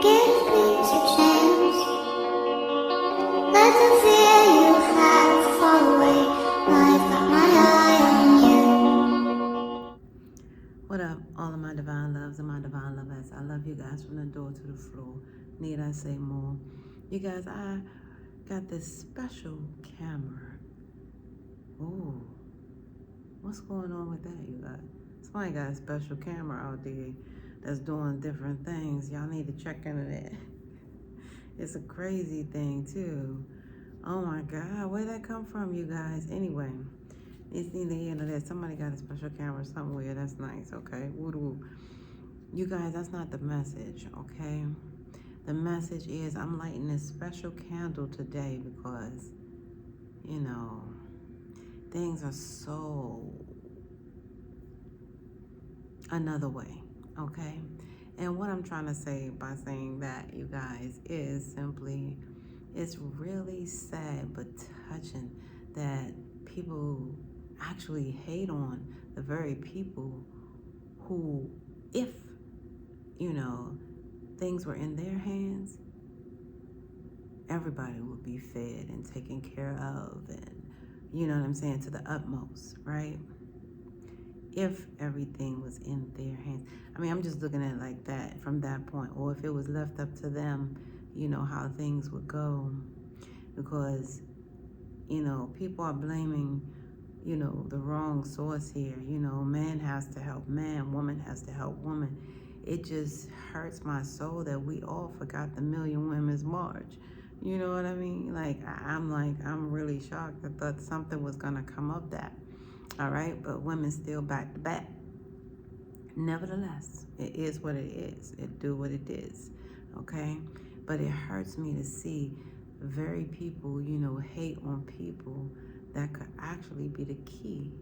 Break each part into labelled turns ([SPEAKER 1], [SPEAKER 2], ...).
[SPEAKER 1] Give peace a chance. Let the fear you have fall away. I've got my eye on you.
[SPEAKER 2] What up, all of my divine loves and my divine lovers? I love you guys from the door to the floor. Need I say more? You guys, I got this special camera. Ooh, what's going on with that, you guys? Somebody got a special camera out there that's doing different things. Y'all need to check into that. It's a crazy thing, too. Oh my God, where'd that come from, you guys? Anyway, it's neither here nor there. Somebody got a special camera somewhere. That's nice, okay? Woo-woo. You guys, that's not the message, okay? The message is I'm lighting this special candle today because, you know, things are so another way, okay? And what I'm trying to say by saying that, you guys, is simply it's really sad but touching that people actually hate on the very people who, if, you know, things were in their hands, everybody would be fed and taken care of and, you know what I'm saying, to the utmost, right? If everything was in their hands. I mean, I'm just looking at it like that from that point. Or if it was left up to them, you know, how things would go. Because, you know, people are blaming, you know, the wrong source here. You know, man has to help man, woman has to help woman. It just hurts my soul that we all forgot the Million Women's March. You know what I mean? I'm really shocked. I thought something was gonna come of that. All right, but women still back to back. Nevertheless, it is what it is. It do what it is, okay? But it hurts me to see very people, you know, hate on people that could actually be the key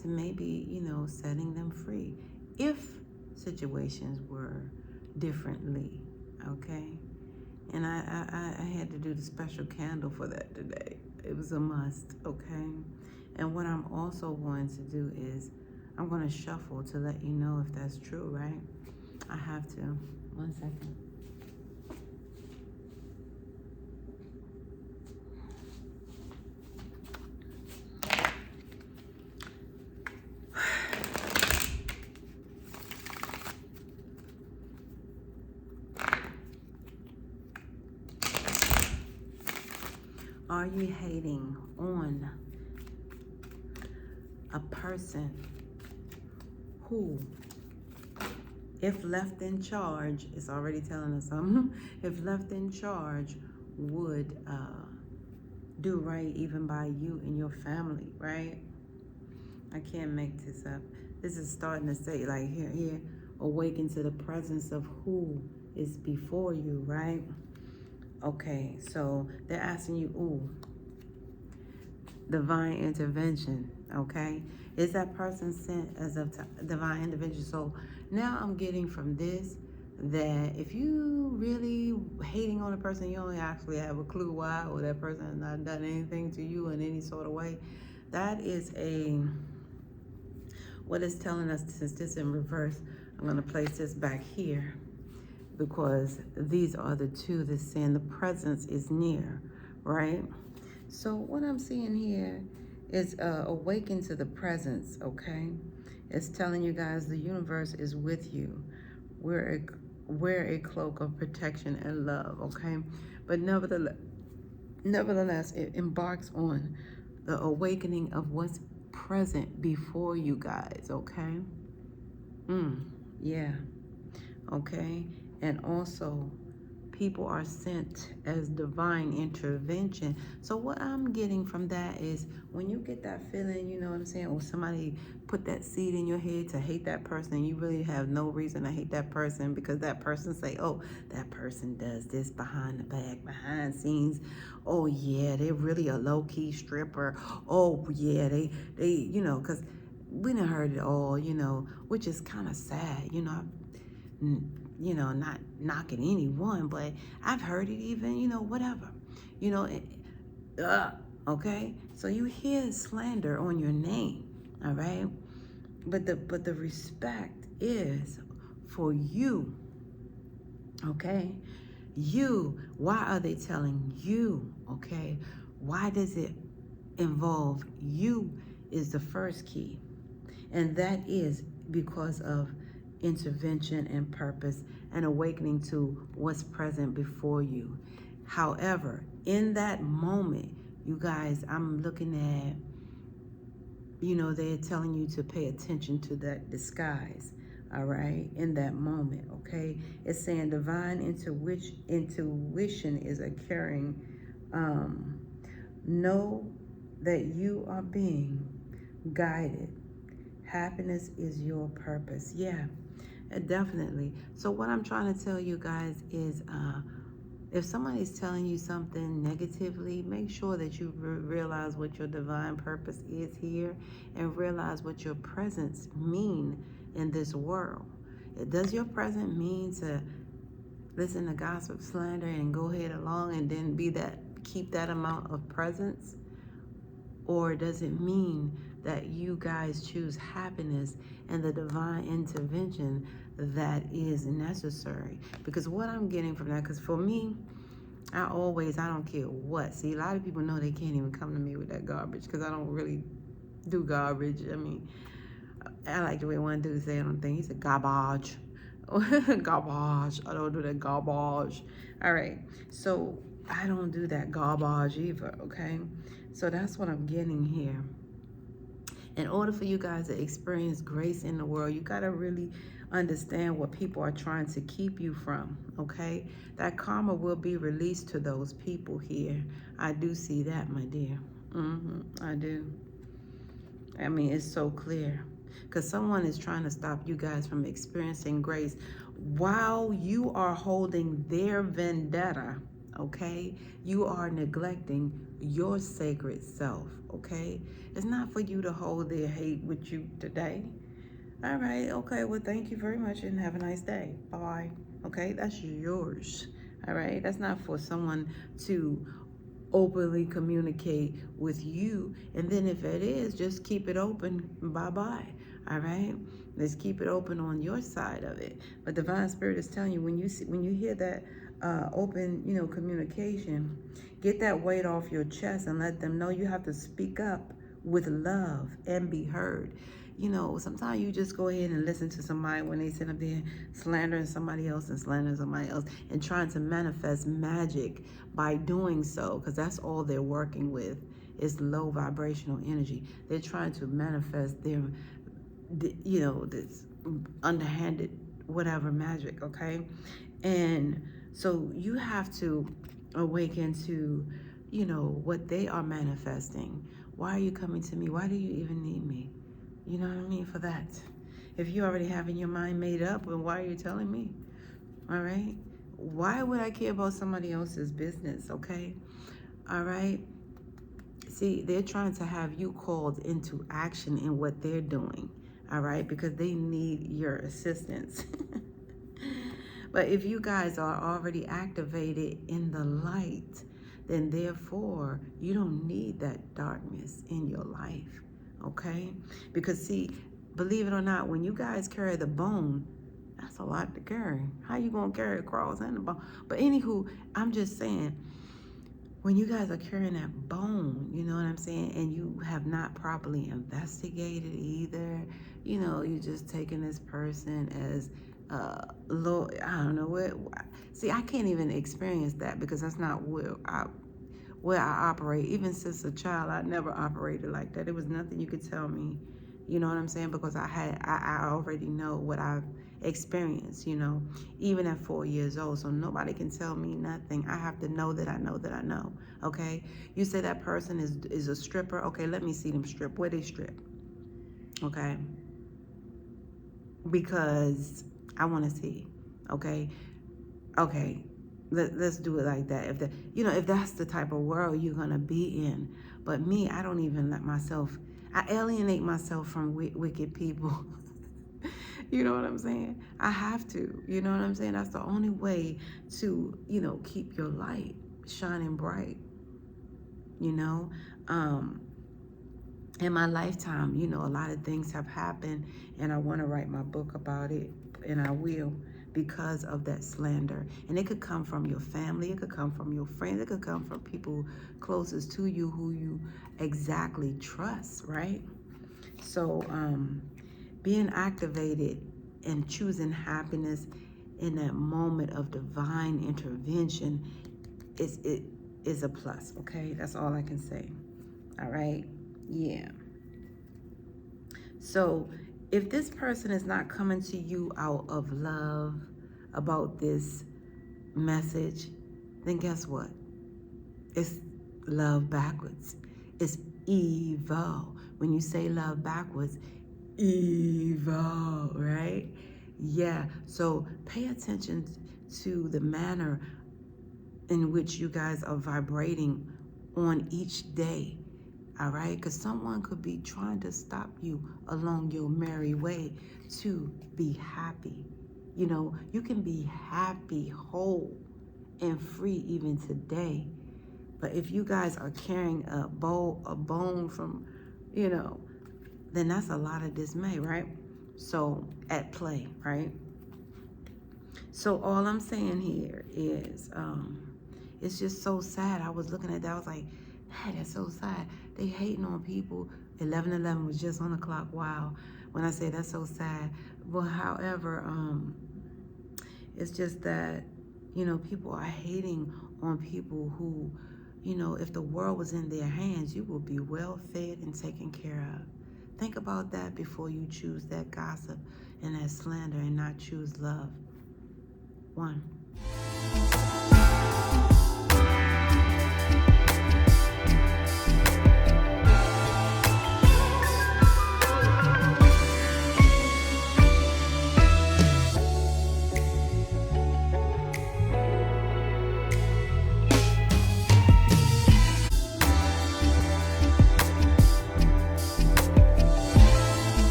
[SPEAKER 2] to maybe, you know, setting them free if situations were differently, okay? And I had to do the special candle for that today. It was a must, okay? And what I'm also going to do is I'm going to shuffle to let you know if that's true, right? I have to. 1 second. Are you hating on a person who, if left in charge, it's already telling us something, if left in charge, would do right even by you and your family, right? I can't make this up. This is starting to say, like, here, awaken to the presence of who is before you, right? Okay, so they're asking you, ooh, divine intervention, okay? Is that person sent as a divine intervention? So now I'm getting from this that if you really hating on a person, you don't actually have a clue why, or that person has not done anything to you in any sort of way, that is what it's telling us. Since this in reverse, I'm going to place this back here because these are the two that's saying the presence is near, right? So what I'm seeing here is awaken to the presence, okay? It's telling you guys the universe is with you. Wear a cloak of protection and love, okay? But nevertheless, it embarks on the awakening of what's present before you guys, okay? Yeah, okay? And also, people are sent as divine intervention. So what I'm getting from that is when you get that feeling, you know what I'm saying, or somebody put that seed in your head to hate that person, you really have no reason to hate that person because that person say, oh, that person does this behind the back, behind scenes. Oh yeah, they're really a low-key stripper. Oh yeah, they you know, because we done heard it all, you know, which is kind of sad, you know. You know, not knocking anyone, but I've heard it even, you know, whatever, you know, okay? So you hear slander on your name, all right? But the respect is for you, Okay? You, why are they telling you? Okay? Why does it involve you is the first key. And that is because of intervention and purpose and awakening to what's present before you. However, in that moment, you guys, I'm looking at, they're telling you to pay attention to that disguise. All right, in that moment, okay? It's saying divine intuition is occurring. Know that you are being guided. Happiness is your purpose. Yeah, definitely. So what I'm trying to tell you guys is if somebody's telling you something negatively, make sure that you realize what your divine purpose is here and realize what your presence mean in this world. Does your present mean to listen to gossip, slander, and go ahead along and then keep that amount of presence? Or does it mean that you guys choose happiness and the divine intervention that is necessary? Because what I'm getting from that, because for me, I don't care what. See, a lot of people know they can't even come to me with that garbage because I don't really do garbage. I mean, I like the way one dude say it on the thing. He said garbage. Garbage. I don't do that garbage. All right. So I don't do that garbage either, okay? So that's what I'm getting here. In order for you guys to experience grace in the world, you got to really understand what people are trying to keep you from, okay? That karma will be released to those people here. I do see that, my dear. I do. I mean, it's so clear. Because someone is trying to stop you guys from experiencing grace while you are holding their vendetta, okay? You are neglecting your sacred self, okay? It's not for you to hold their hate with you today. All right, okay, well, thank you very much and have a nice day. Bye. Okay, that's yours. All right, that's not for someone to openly communicate with you. And then if it is, just keep it open. Bye-bye. All right, let's keep it open on your side of it. But divine spirit is telling you, when you hear that open communication, get that weight off your chest and let them know you have to speak up with love and be heard. Sometimes you just go ahead and listen to somebody when they sit up there slandering somebody else and trying to manifest magic by doing so, because that's all they're working with is low vibrational energy. They're trying to manifest this underhanded whatever magic, okay? And so you have to awaken to, what they are manifesting. Why are you coming to me? Why do you even need me? You know what I mean? For that. If you already having your mind made up, then why are you telling me? All right? Why would I care about somebody else's business, okay? All right? See, they're trying to have you called into action in what they're doing, all right? Because they need your assistance. But if you guys are already activated in the light, then therefore you don't need that darkness in your life, okay? Because see, believe it or not, when you guys carry the bone, that's a lot to carry. How you gonna carry a cross and the bone? But anywho, I'm just saying, when you guys are carrying that bone, you know what I'm saying, and you have not properly investigated either, you're just taking this person as low. I don't know what. See, I can't even experience that because that's not where I operate. Even since a child, I never operated like that. It was nothing you could tell me. You know what I'm saying? Because I already know what I've experienced, even at 4 years old. So nobody can tell me nothing. I have to know that I know that I know. Okay? You say that person is a stripper. Okay, let me see them strip. Where they strip? Okay? Because I want to see. Okay? Okay. Let's do it like that. If that's the type of world you're gonna be in. But me, I don't even let myself. I alienate myself from wicked people. You know what I'm saying? I have to. You know what I'm saying? That's the only way to, keep your light shining bright. In my lifetime, a lot of things have happened, and I want to write my book about it, and I will. because of that slander. And it could come from your family, it could come from your friends, it could come from people closest to you who you exactly trust, right? So being activated and choosing happiness in that moment of divine intervention is a plus, okay? That's all I can say. All right? Yeah. So if this person is not coming to you out of love about this message, then guess what? It's love backwards. It's evil. When you say love backwards, evil, right? Yeah. So pay attention to the manner in which you guys are vibrating on each day. All right, because someone could be trying to stop you along your merry way to be happy. You know, you can be happy, whole, and free even today. But if you guys are carrying a bone from, you know, then that's a lot of dismay, right? So at play, right? So all I'm saying here is, it's just so sad. I was looking at that, I was like, hey, that's so sad. They hating on people. 11:11 was just on the clock. Wow. When I say that's so sad. Well, however, it's just that, you know, people are hating on people who, you know, if the world was in their hands, you will be well fed and taken care of. Think about that before you choose that gossip and that slander and not choose love. 1.